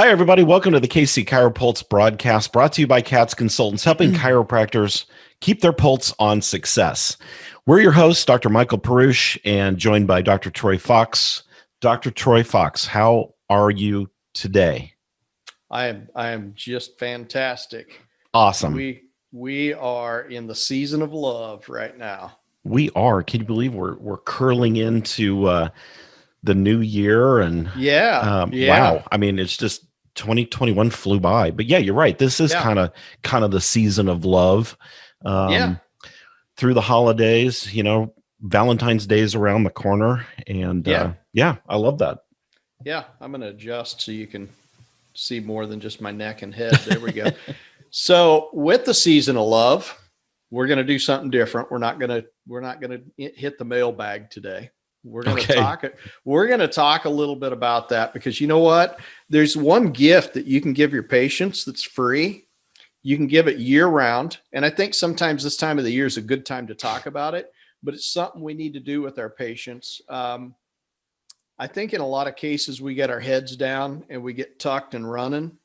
Hi, everybody. Welcome to the KC CHIROpulse broadcast, brought to you by CATS Consultants, helping chiropractors keep their pulse on success. We're your hosts, Dr. Michael Perusich, and joined by Dr. Troy Fox. Dr. Troy Fox, how are you today? I am just fantastic. Awesome. We are in the season of love right now. We are. Can you believe we're curling into the new year? And Yeah. wow. I mean, it's just 2021 flew by. But yeah, you're right. This is kind of the season of love. Through the holidays, Valentine's Day is around the corner, and I love that. Yeah, I'm going to adjust so you can see more than just my neck and head. There we go. So with the season of love, we're going to do something different. We're not going to hit the mailbag today. We're going to talk a little bit about that, because you know what? There's one gift that you can give your patients that's free. You can give it year round. And I think sometimes this time of the year is a good time to talk about it, but it's something we need to do with our patients. I think in a lot of cases we get our heads down and we get tucked and running.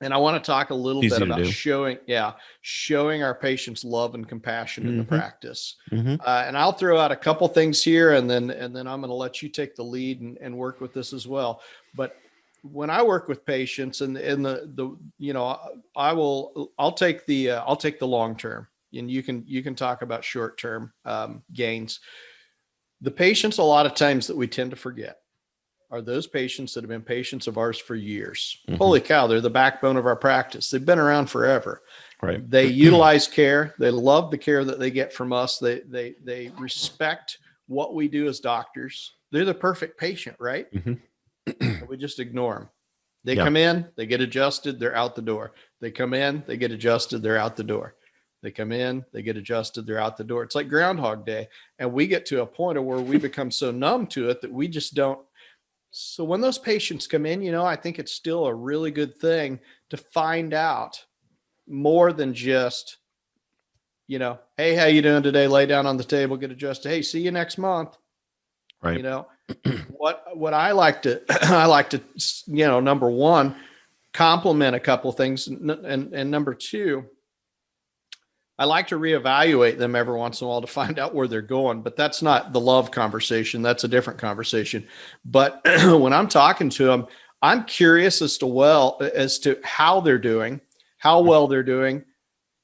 And I want to talk a little bit about showing our patients love and compassion in the practice. And I'll throw out a couple things here, and then I'm going to let you take the lead and work with this as well. But when I work with patients, I'll take the long term, and you can talk about short term gains. The patients, a lot of times that we tend to forget, are those patients that have been patients of ours for years. Holy cow, they're the backbone of our practice. They've been around forever. Right. They utilize care. They love the care that they get from us. They respect what we do as doctors. They're the perfect patient, right? We just ignore them. They come in, they get adjusted, they're out the door. They come in, they get adjusted, they're out the door. They come in, they get adjusted, they're out the door. It's like Groundhog Day. And we get to a point where we become so numb to it that we just don't. So when those patients come in, I think it's still a really good thing to find out more than just, hey, how you doing today? Lay down on the table, get adjusted. Hey, see you next month. Right. What I like to, number one, compliment a couple of things. And number two, I like to reevaluate them every once in a while to find out where they're going, but that's not the love conversation. That's a different conversation. But when I'm talking to them, I'm curious as to how they're doing, how well they're doing,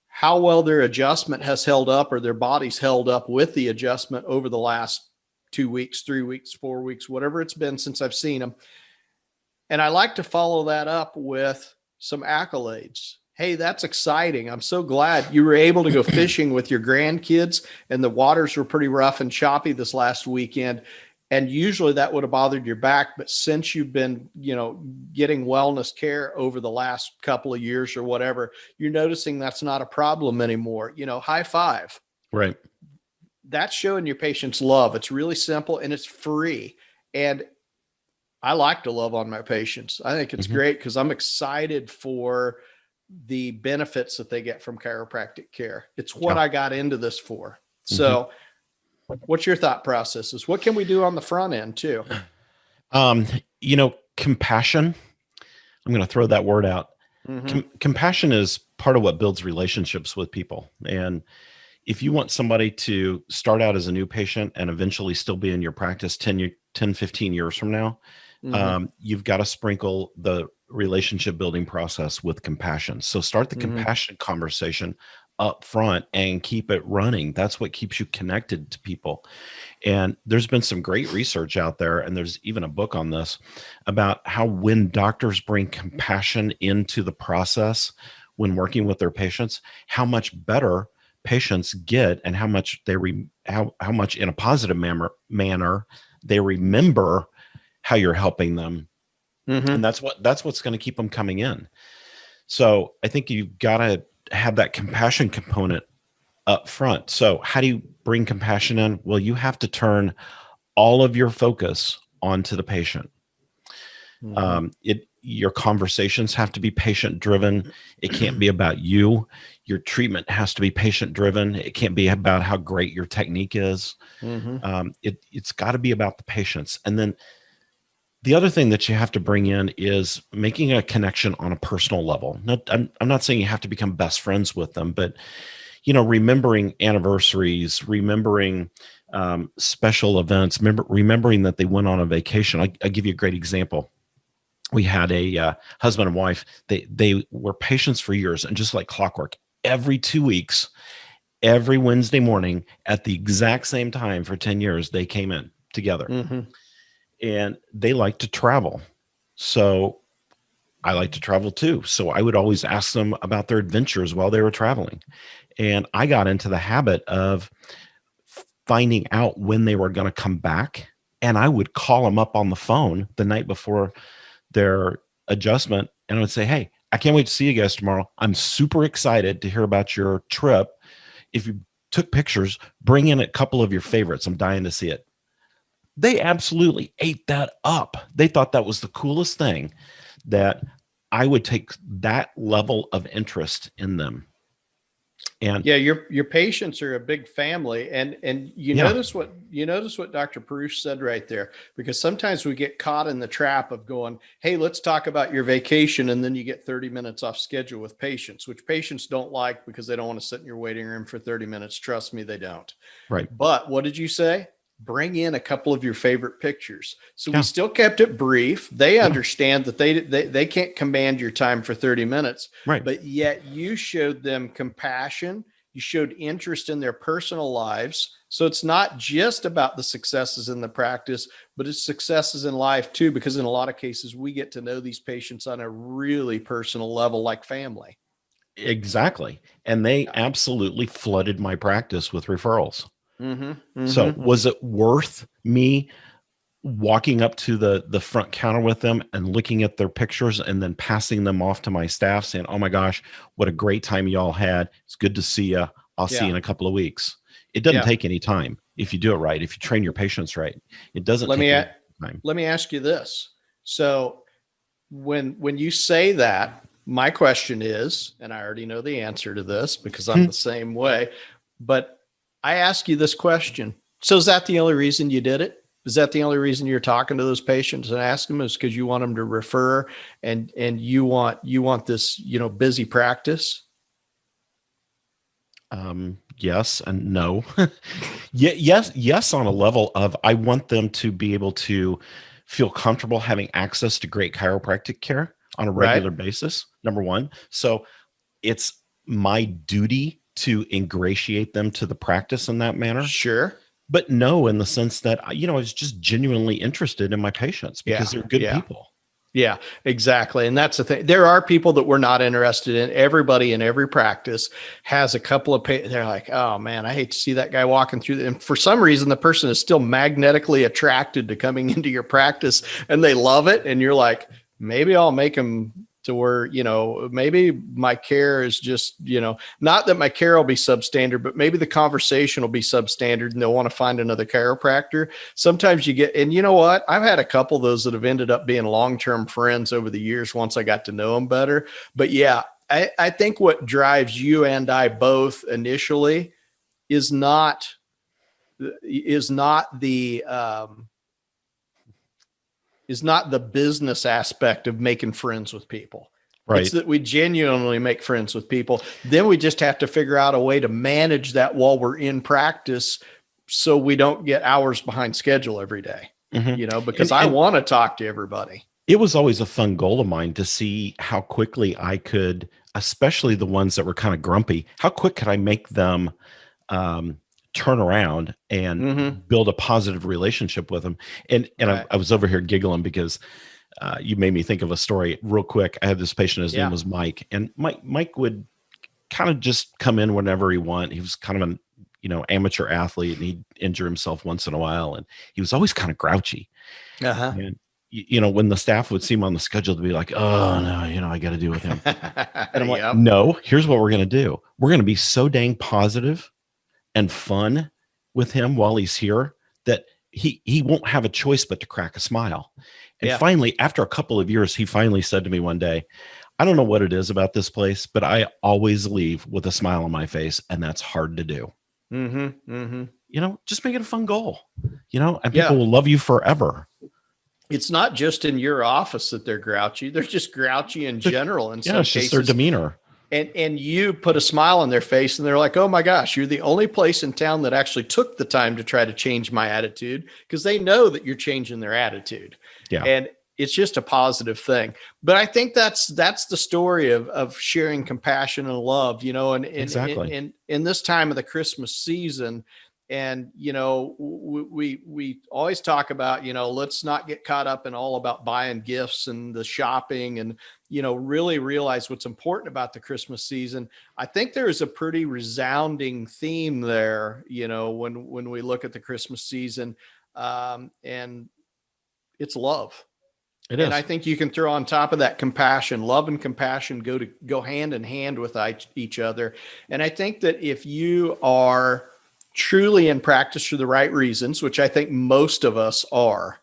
how well their adjustment has held up, or their body's held up with the adjustment over the last 2 weeks, 3 weeks, 4 weeks, whatever it's been since I've seen them. And I like to follow that up with some accolades. Hey, that's exciting. I'm so glad you were able to go fishing with your grandkids and the waters were pretty rough and choppy this last weekend. And usually that would have bothered your back. But since you've been, getting wellness care over the last couple of years or whatever, you're noticing that's not a problem anymore. High five. Right. That's showing your patients love. It's really simple and it's free. And I like to love on my patients. I think it's great because I'm excited for the benefits that they get from chiropractic care. It's what I got into this for. So what's your thought processes? What can we do on the front end too? Compassion. I'm going to throw that word out. Compassion is part of what builds relationships with people. And if you want somebody to start out as a new patient and eventually still be in your practice 10, 15 years from now, you've got to sprinkle the relationship building process with compassion. So start the compassion conversation up front and keep it running. That's what keeps you connected to people. And there's been some great research out there, and there's even a book on this about how when doctors bring compassion into the process when working with their patients, how much better patients get and how much how much in a positive manner they remember how you're helping them. And that's what's going to keep them coming in. So I think you've got to have that compassion component up front. So how do you bring compassion in? Well, you have to turn all of your focus onto the patient. Your conversations have to be patient driven. It can't be about you. Your treatment has to be patient driven. It can't be about how great your technique is. It's got to be about the patients. And then The other thing that you have to bring in is making a connection on a personal level. I'm not saying you have to become best friends with them, but remembering anniversaries, remembering special events, remembering that they went on a vacation. I'll give you a great example. We had a husband and wife. They were patients for years, and just like clockwork, every 2 weeks, every Wednesday morning at the exact same time for 10 years, they came in together. Mm-hmm. And they like to travel. So I like to travel too. So I would always ask them about their adventures while they were traveling. And I got into the habit of finding out when they were going to come back. And I would call them up on the phone the night before their adjustment. And I would say, hey, I can't wait to see you guys tomorrow. I'm super excited to hear about your trip. If you took pictures, bring in a couple of your favorites. I'm dying to see it. They absolutely ate that up. They thought that was the coolest thing, that I would take that level of interest in them. And yeah, your patients are a big family, and you notice what Dr. Perusich said right there, because sometimes we get caught in the trap of going, hey, let's talk about your vacation, and then you get 30 minutes off schedule with patients, which patients don't like because they don't want to sit in your waiting room for 30 minutes. Trust me, they don't. Right. But what did you say? Bring in a couple of your favorite pictures. So we still kept it brief. They understand that they can't command your time for 30 minutes, right? But yet you showed them compassion. You showed interest in their personal lives. So it's not just about the successes in the practice, but it's successes in life too, because in a lot of cases, we get to know these patients on a really personal level, like family. Exactly. And they absolutely flooded my practice with referrals. Mm-hmm, mm-hmm. So was it worth me walking up to the front counter with them and looking at their pictures and then passing them off to my staff saying, oh my gosh, what a great time you all had. It's good to see you. I'll see you in a couple of weeks. It doesn't take any time if you do it right. If you train your patients right, it doesn't take any time. Let me ask you this. So when you say that, my question is, and I already know the answer to this because I'm the same way, but I ask you this question. So is that the only reason you did it? Is that the only reason you're talking to those patients and asking them, is because you want them to refer and you want this, busy practice? Yes and no. Yes, on a level of, I want them to be able to feel comfortable having access to great chiropractic care on a regular basis, number one. So it's my duty to ingratiate them to the practice in that manner. Sure. But no, in the sense that, I was just genuinely interested in my patients because they're good people. Yeah, exactly. And that's the thing. There are people that we're not interested in. Everybody in every practice has a couple of they're like, oh man, I hate to see that guy walking through. And for some reason, the person is still magnetically attracted to coming into your practice and they love it. And you're like, maybe I'll make them to where, maybe my care is just, not that my care will be substandard, but maybe the conversation will be substandard and they'll want to find another chiropractor. Sometimes you get, and you know what? I've had a couple of those that have ended up being long-term friends over the years once I got to know them better. But yeah, I think what drives you and I both initially is not the business aspect of making friends with people. Right. It's that we genuinely make friends with people. Then we just have to figure out a way to manage that while we're in practice so we don't get hours behind schedule every day, because I want to talk to everybody. It was always a fun goal of mine to see how quickly I could, especially the ones that were kind of grumpy, how quick could I make them turn around and build a positive relationship with them. And I was over here giggling because you made me think of a story real quick. I had this patient, his name was Mike, and Mike would kind of just come in whenever he wanted. He was kind of an, amateur athlete, and he'd injure himself once in a while. And he was always kind of grouchy. And, when the staff would see him on the schedule, to be like, oh no, I got to deal with him. And I'm like, no, here's what we're going to do. We're going to be so dang positive and fun with him while he's here that he won't have a choice but to crack a smile. And finally, after a couple of years, he finally said to me one day, I don't know what it is about this place, but I always leave with a smile on my face, and that's hard to do. Just make it a fun goal, and people will love you forever. it's not just in your office that they're grouchy. They're just grouchy in general in some it's just cases. their demeanor. And you put a smile on their face and they're like, oh my gosh, you're the only place in town that actually took the time to try to change my attitude, because they know that you're changing their attitude. Yeah. And it's just a positive thing. But I think that's the story of sharing compassion and love, and Exactly. in this time of the Christmas season. And, we always talk about, let's not get caught up in all about buying gifts and the shopping and, really realize what's important about the Christmas season. I think there is a pretty resounding theme there, when we look at the Christmas season, and it's love. It And is. I think you can throw on top of that compassion. Love and compassion go hand in hand with each other. And I think that if you are truly in practice for the right reasons, which I think most of us are,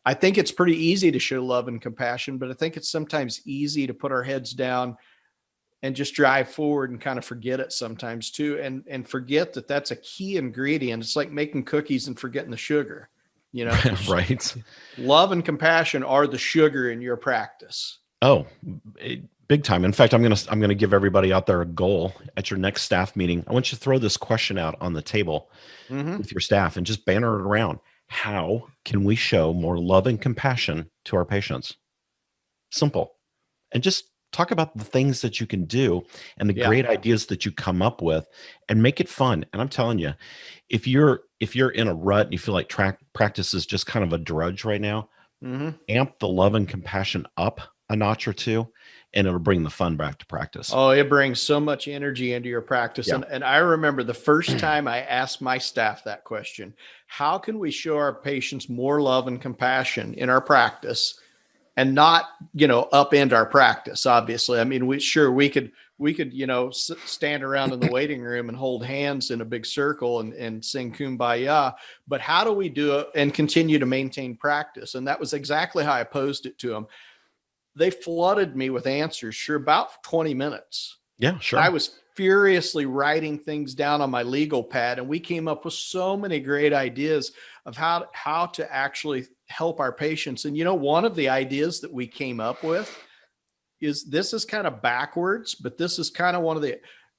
I think it's pretty easy to show love and compassion, but I think it's sometimes easy to put our heads down and just drive forward and kind of forget it sometimes too. And forget that that's a key ingredient. It's like making cookies and forgetting the sugar, Right. Love and compassion are the sugar in your practice. Oh, big time. In fact, I'm going to give everybody out there a goal at your next staff meeting. I want you to throw this question out on the table with your staff and just banner it around. How can we show more love and compassion to our patients? Simple. And just talk about the things that you can do and the great ideas that you come up with, and make it fun. And I'm telling you, if you're in a rut and you feel like practice is just kind of a drudge right now, amp the love and compassion up a notch or two, and it'll bring the fun back to practice. Oh, it brings so much energy into your practice. Yeah. And I remember the first time I asked my staff that question: how can we show our patients more love and compassion in our practice and not, upend our practice? Obviously. I mean, we could, stand around in the waiting room and hold hands in a big circle and sing Kumbaya, but how do we do it and continue to maintain practice? And that was exactly how I posed it to them. They flooded me with answers for about 20 minutes. Yeah, sure. I was furiously writing things down on my legal pad, and we came up with so many great ideas of how to actually help our patients. And, one of the ideas that we came up with this is kind of backwards, but this is kind of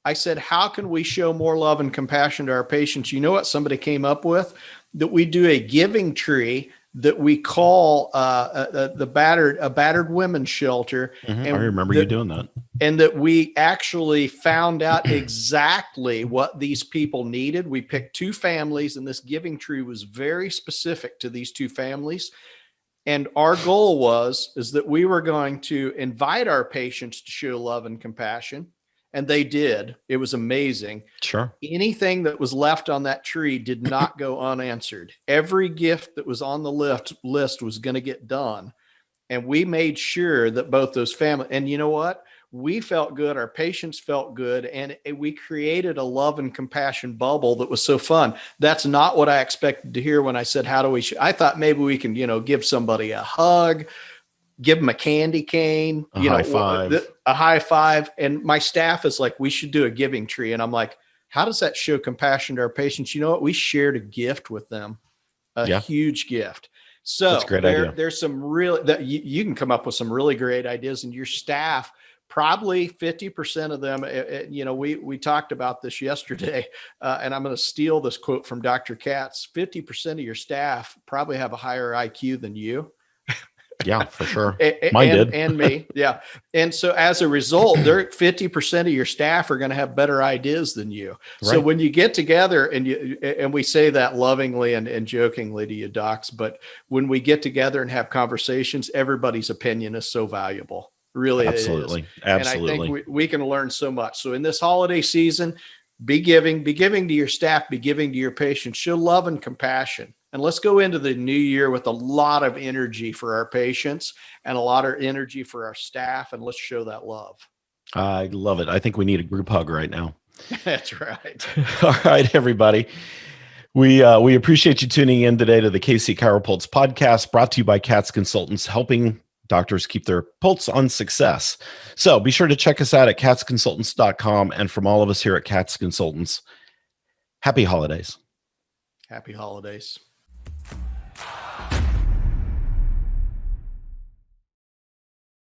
I said, how can we show more love and compassion to our patients? You know what somebody came up with? That we do a giving tree that we call a battered women's shelter. And I remember you doing that. And that we actually found out exactly what these people needed. We picked 2 families, and this giving tree was very specific to these 2 families. And our goal is that we were going to invite our patients to show love and compassion. And they did. It was amazing. Sure. Anything that was left on that tree did not go unanswered. Every gift that was on the list was going to get done. And we made sure that both those families, and you know what? We felt good. Our patients felt good. And we created a love and compassion bubble that was so fun. That's not what I expected to hear when I said, how do we, I thought maybe we can, give somebody a hug, give them a candy cane, a high five. And my staff is like, we should do a giving tree. And I'm like, how does that show compassion to our patients? You know what? We shared a gift with them, a huge gift. So that's a great idea. There's some you can come up with some really great ideas, and your staff, probably 50% of them, we talked about this yesterday, and I'm going to steal this quote from Dr. Katz. 50% of your staff probably have a higher IQ than you. Yeah, for sure. Mine did. And me. Yeah. And so as a result, 50% of your staff are going to have better ideas than you. Right. So when you get together, and we say that lovingly and jokingly to you docs, but when we get together and have conversations, everybody's opinion is so valuable. Really. Absolutely. It is. Absolutely. And I think we can learn so much. So in this holiday season, be giving to your staff, be giving to your patients, show love and compassion. And let's go into the new year with a lot of energy for our patients and a lot of energy for our staff. And let's show that love. I love it. I think we need a group hug right now. That's right. All right, everybody. We appreciate you tuning in today to the KC CHIROpulse podcast, brought to you by Katz Consultants, helping doctors keep their pulse on success. So be sure to check us out at katzconsultants.com. And from all of us here at Katz Consultants, happy holidays. Happy holidays.